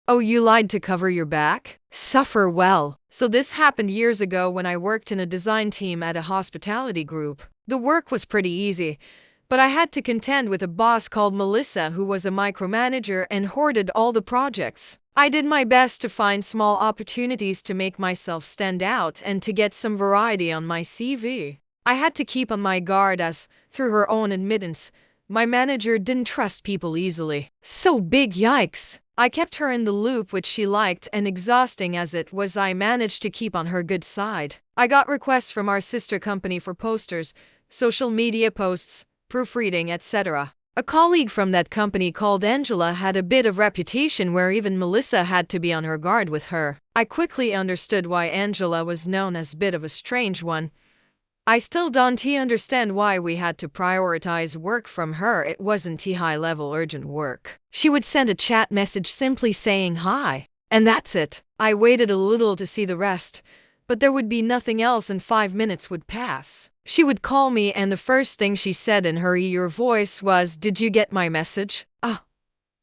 Oh, you lied to cover your back? Suffer well. So this happened years ago when I worked in a design team at a hospitality group. The work was pretty easy, but I had to contend with a boss called Melissa who was a micromanager and hoarded all the projects. I did my best to find small opportunities to make myself stand out and to get some variety on my CV. I had to keep on my guard as, through her own admittance, my manager didn't trust people easily. So big yikes! I kept her in the loop, which she liked, and exhausting as it was, I managed to keep on her good side. I got requests from our sister company for posters, social media posts, proofreading, etc. A colleague from that company called Angela had a bit of reputation where even Melissa had to be on her guard with her. I quickly understood why Angela was known as a bit of a strange one. I still don't understand why we had to prioritize work from her. It wasn't high-level urgent work. She would send a chat message simply saying hi, and that's it. I waited a little to see the rest, but there would be nothing else and 5 minutes would pass. She would call me and the first thing she said in her eager voice was, "Did you get my message?" "Ah,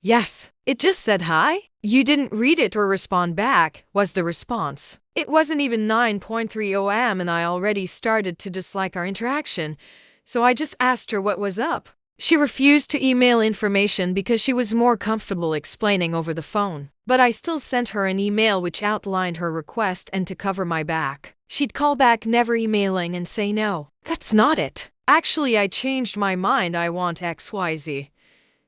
yes. It just said hi." "You didn't read it or respond back," was the response. It wasn't even 9:30 am and I already started to dislike our interaction, so I just asked her what was up. She refused to email information because she was more comfortable explaining over the phone. But I still sent her an email which outlined her request and to cover my back. She'd call back, never emailing, and say no. That's not it. Actually, I changed my mind. I want XYZ.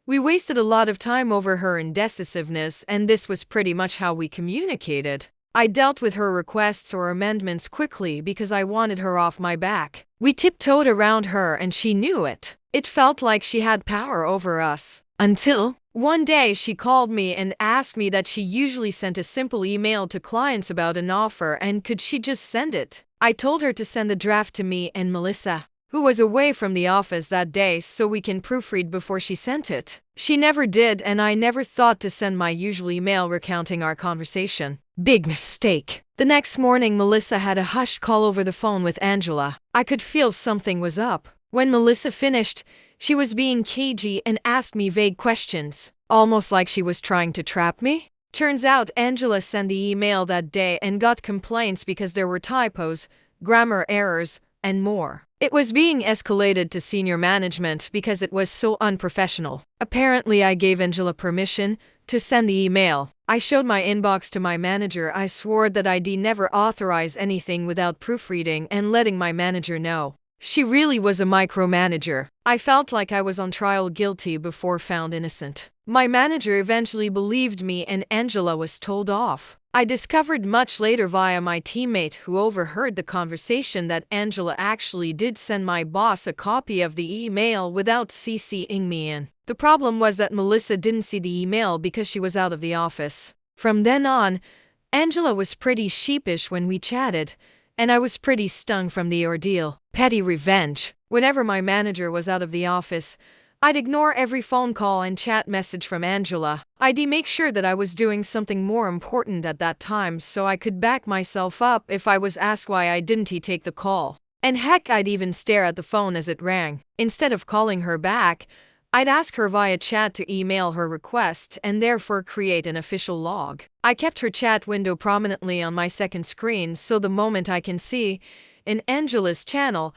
We wasted a lot of time over her indecisiveness, and this was pretty much how we communicated. I dealt with her requests or amendments quickly because I wanted her off my back. We tiptoed around her and she knew it. It felt like she had power over us. Until one day she called me and asked me that she usually sent a simple email to clients about an offer and could she just send it. I told her to send the draft to me and Melissa, who was away from the office that day, so we can proofread before she sent it. She never did, and I never thought to send my usual email recounting our conversation. Big mistake. The next morning, Melissa had a hushed call over the phone with Angela. I could feel something was up. When Melissa finished, she was being cagey and asked me vague questions, almost like she was trying to trap me. Turns out Angela sent the email that day and got complaints because there were typos, grammar errors, and more. It was being escalated to senior management because it was so unprofessional. Apparently, I gave Angela permission to send the email. I showed my inbox to my manager. I swore that I'd never authorize anything without proofreading and letting my manager know. She really was a micromanager. I felt like I was on trial, guilty before found innocent. My manager eventually believed me and Angela was told off. I discovered much later via my teammate who overheard the conversation that Angela actually did send my boss a copy of the email without CCing me in. The problem was that Melissa didn't see the email because she was out of the office. From then on, Angela was pretty sheepish when we chatted, and I was pretty stung from the ordeal. Petty revenge. Whenever my manager was out of the office, I'd ignore every phone call and chat message from Angela. I'd make sure that I was doing something more important at that time so I could back myself up if I was asked why I didn't take the call. And heck, I'd even stare at the phone as it rang. Instead of calling her back, I'd ask her via chat to email her request and therefore create an official log. I kept her chat window prominently on my second screen so the moment I can see, in Angela's channel,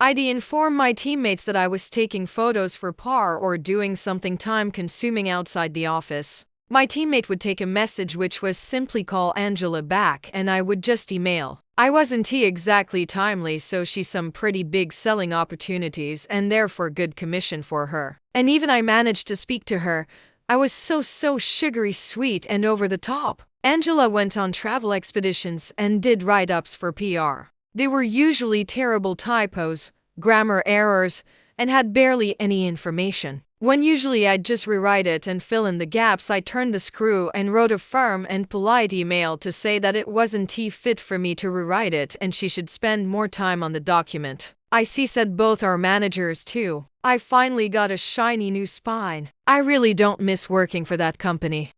I'd inform my teammates that I was taking photos for par or doing something time-consuming outside the office. My teammate would take a message which was simply call Angela back and I would just email. I wasn't exactly timely, so she some pretty big selling opportunities and therefore good commission for her. And even I managed to speak to her. I was so sugary sweet and over the top. Angela went on travel expeditions and did write-ups for PR. They were usually terrible typos, grammar errors, and had barely any information. When usually I'd just rewrite it and fill in the gaps, I turned the screw and wrote a firm and polite email to say that it wasn't fit for me to rewrite it and she should spend more time on the document. I said both our managers too. I finally got a shiny new spine. I really don't miss working for that company.